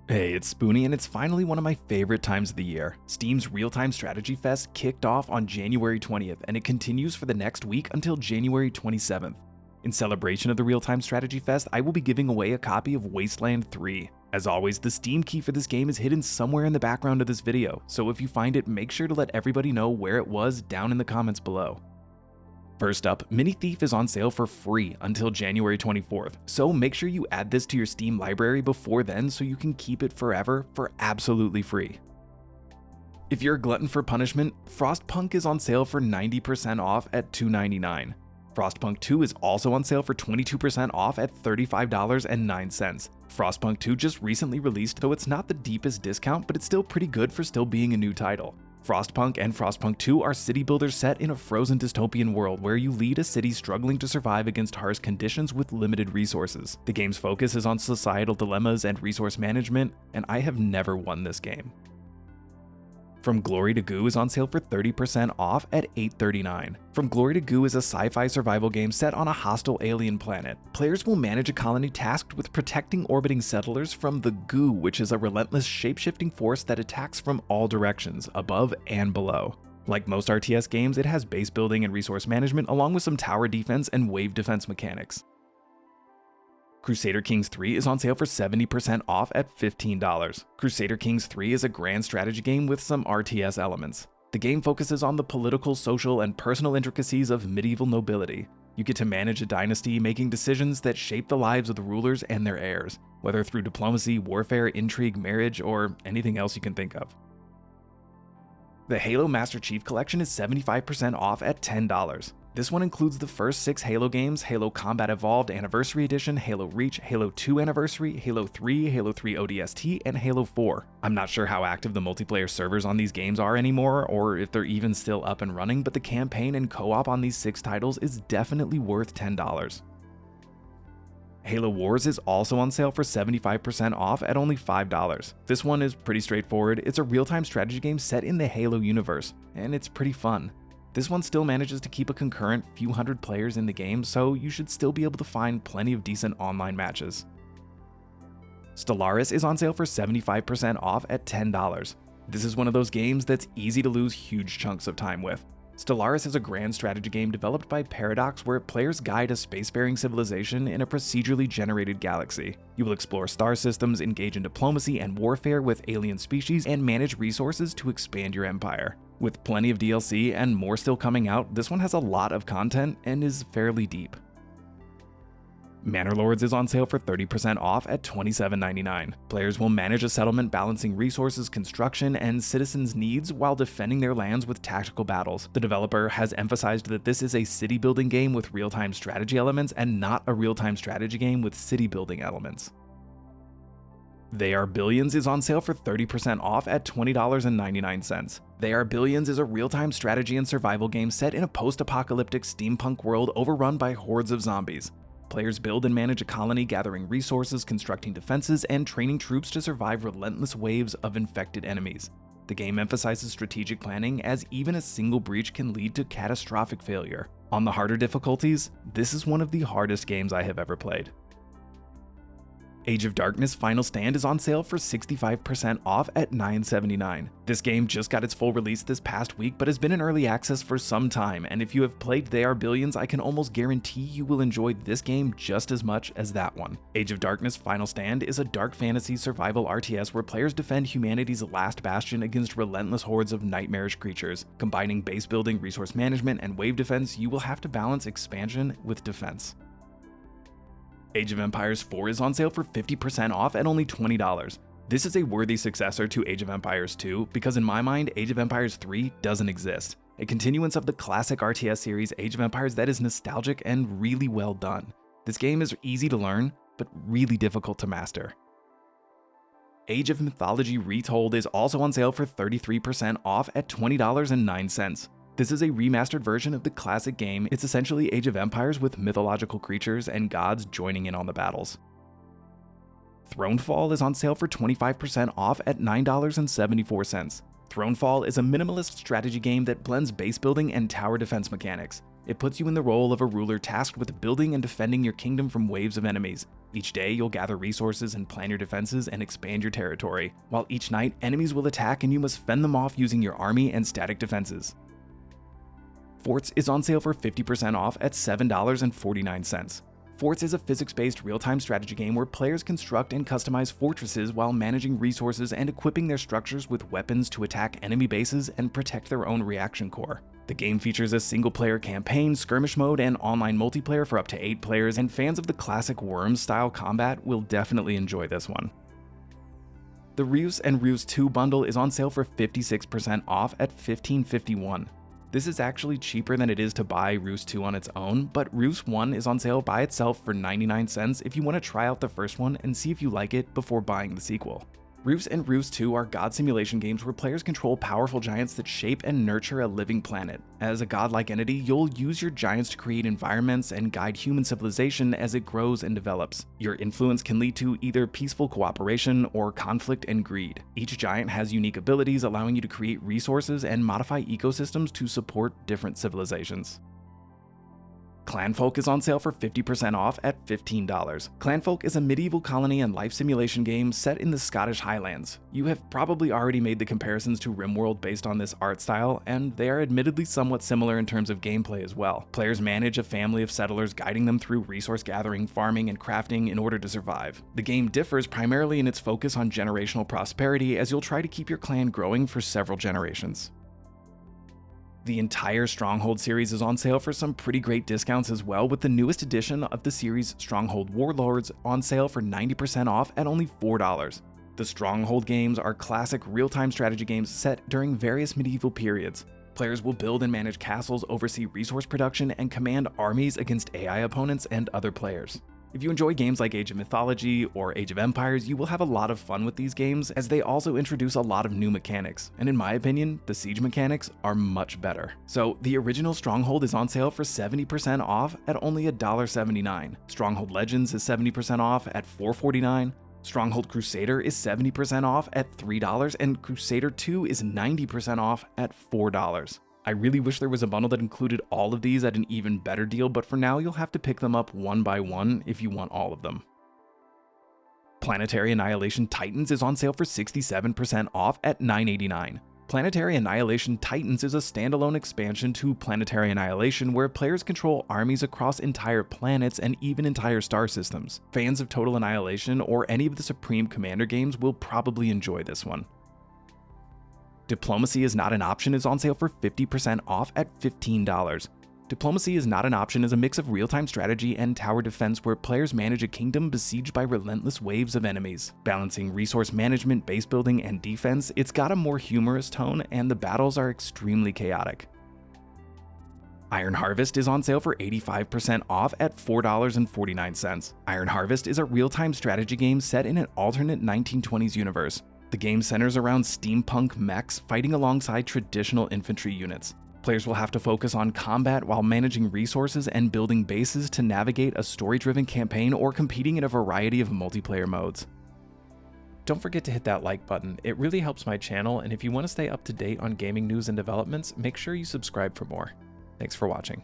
Hey, it's Spoonie, and it's finally one of my favorite times of the year. Steam's Real-Time Strategy Fest kicked off on January 20th, and it continues for the next week until January 27th. In celebration of the Real-Time Strategy Fest, I will be giving away a copy of Wasteland 3. As always, the Steam key for this game is hidden somewhere in the background of this video, so if you find it, make sure to let everybody know where it was down in the comments below. First up, Mini Thief is on sale for free until January 24th, so make sure you add this to your Steam library before then so you can keep it forever for absolutely free. If you're a glutton for punishment, Frostpunk is on sale for 90% off at $2.99. Frostpunk 2 is also on sale for 22% off at $35.09. Frostpunk 2 just recently released, so it's not the deepest discount, but it's still pretty good for still being a new title. Frostpunk and Frostpunk 2 are city builders set in a frozen dystopian world where you lead a city struggling to survive against harsh conditions with limited resources. The game's focus is on societal dilemmas and resource management, and I have never won this game. From Glory to Goo is on sale for 30% off at $8.39. From Glory to Goo is a sci-fi survival game set on a hostile alien planet. Players will manage a colony tasked with protecting orbiting settlers from the goo, which is a relentless shape-shifting force that attacks from all directions, above and below. Like most RTS games, it has base building and resource management along with some tower defense and wave defense mechanics. Crusader Kings 3 is on sale for 70% off at $15. Crusader Kings 3 is a grand strategy game with some RTS elements. The game focuses on the political, social, and personal intricacies of medieval nobility. You get to manage a dynasty, making decisions that shape the lives of the rulers and their heirs, whether through diplomacy, warfare, intrigue, marriage, or anything else you can think of. The Halo Master Chief Collection is 75% off at $10. This one includes the first 6 Halo games: Halo Combat Evolved Anniversary Edition, Halo Reach, Halo 2 Anniversary, Halo 3, Halo 3 ODST, and Halo 4. I'm not sure how active the multiplayer servers on these games are anymore, or if they're even still up and running, but the campaign and co-op on these 6 titles is definitely worth $10. Halo Wars is also on sale for 75% off at only $5. This one is pretty straightforward. It's a real-time strategy game set in the Halo universe, and it's pretty fun. This one still manages to keep a concurrent few hundred players in the game, so you should still be able to find plenty of decent online matches. Stellaris is on sale for 75% off at $10. This is one of those games that's easy to lose huge chunks of time with. Stellaris is a grand strategy game developed by Paradox where players guide a spacefaring civilization in a procedurally generated galaxy. You will explore star systems, engage in diplomacy and warfare with alien species, and manage resources to expand your empire. With plenty of DLC and more still coming out, this one has a lot of content and is fairly deep. Manor Lords is on sale for 30% off at $27.99. Players will manage a settlement balancing resources, construction, and citizens' needs while defending their lands with tactical battles. The developer has emphasized that this is a city building game with real-time strategy elements and not a real-time strategy game with city building elements. They Are Billions is on sale for 30% off at $20.99. They Are Billions is a real-time strategy and survival game set in a post-apocalyptic steampunk world overrun by hordes of zombies. Players build and manage a colony, gathering resources, constructing defenses, and training troops to survive relentless waves of infected enemies. The game emphasizes strategic planning, as even a single breach can lead to catastrophic failure. On the harder difficulties, this is one of the hardest games I have ever played. Age of Darkness Final Stand is on sale for 65% off at $9.79. This game just got its full release this past week, but has been in early access for some time, and if you have played They Are Billions, I can almost guarantee you will enjoy this game just as much as that one. Age of Darkness Final Stand is a dark fantasy survival RTS where players defend humanity's last bastion against relentless hordes of nightmarish creatures. Combining base building, resource management, and wave defense, you will have to balance expansion with defense. Age of Empires 4 is on sale for 50% off at only $20. This is a worthy successor to Age of Empires 2 because in my mind, Age of Empires 3 doesn't exist. A continuance of the classic RTS series Age of Empires that is nostalgic and really well done. This game is easy to learn, but really difficult to master. Age of Mythology Retold is also on sale for 33% off at $20.09. This is a remastered version of the classic game. It's essentially Age of Empires with mythological creatures and gods joining in on the battles. Thronefall is on sale for 25% off at $9.74. Thronefall is a minimalist strategy game that blends base building and tower defense mechanics. It puts you in the role of a ruler tasked with building and defending your kingdom from waves of enemies. Each day, you'll gather resources and plan your defenses and expand your territory, while each night, enemies will attack and you must fend them off using your army and static defenses. Forts is on sale for 50% off at $7.49. Forts is a physics-based real-time strategy game where players construct and customize fortresses while managing resources and equipping their structures with weapons to attack enemy bases and protect their own reaction core. The game features a single-player campaign, skirmish mode, and online multiplayer for up to 8 players, and fans of the classic Worms-style combat will definitely enjoy this one. The Reus and Reus 2 bundle is on sale for 56% off at $15.51. This is actually cheaper than it is to buy Reus 2 on its own, but Reus 1 is on sale by itself for 99 cents if you want to try out the first one and see if you like it before buying the sequel. Reus and Reus 2 are god simulation games where players control powerful giants that shape and nurture a living planet. As a godlike entity, you'll use your giants to create environments and guide human civilization as it grows and develops. Your influence can lead to either peaceful cooperation or conflict and greed. Each giant has unique abilities allowing you to create resources and modify ecosystems to support different civilizations. Clanfolk is on sale for 50% off at $15. Clanfolk is a medieval colony and life simulation game set in the Scottish Highlands. You have probably already made the comparisons to RimWorld based on this art style, and they are admittedly somewhat similar in terms of gameplay as well. Players manage a family of settlers, guiding them through resource gathering, farming, and crafting in order to survive. The game differs primarily in its focus on generational prosperity, as you'll try to keep your clan growing for several generations. The entire Stronghold series is on sale for some pretty great discounts as well, with the newest edition of the series, Stronghold Warlords, on sale for 90% off at only $4. The Stronghold games are classic real-time strategy games set during various medieval periods. Players will build and manage castles, oversee resource production, and command armies against AI opponents and other players. If you enjoy games like Age of Mythology or Age of Empires, you will have a lot of fun with these games, as they also introduce a lot of new mechanics, and in my opinion, the siege mechanics are much better. So the original Stronghold is on sale for 70% off at only $1.79. Stronghold Legends is 70% off at $4.49. Stronghold Crusader is 70% off at $3, and Crusader 2 is 90% off at $4. I really wish there was a bundle that included all of these at an even better deal, but for now you'll have to pick them up one by one if you want all of them. Planetary Annihilation Titans is on sale for 67% off at $9.89. Planetary Annihilation Titans is a standalone expansion to Planetary Annihilation where players control armies across entire planets and even entire star systems. Fans of Total Annihilation or any of the Supreme Commander games will probably enjoy this one. Diplomacy is Not an Option is on sale for 50% off at $15. Diplomacy is Not an Option is a mix of real-time strategy and tower defense where players manage a kingdom besieged by relentless waves of enemies. Balancing resource management, base building, and defense, it's got a more humorous tone, and the battles are extremely chaotic. Iron Harvest is on sale for 85% off at $4.49. Iron Harvest is a real-time strategy game set in an alternate 1920s universe. The game centers around steampunk mechs fighting alongside traditional infantry units. Players will have to focus on combat while managing resources and building bases to navigate a story-driven campaign or competing in a variety of multiplayer modes. Don't forget to hit that like button, it really helps my channel, and if you want to stay up to date on gaming news and developments, make sure you subscribe for more. Thanks for watching.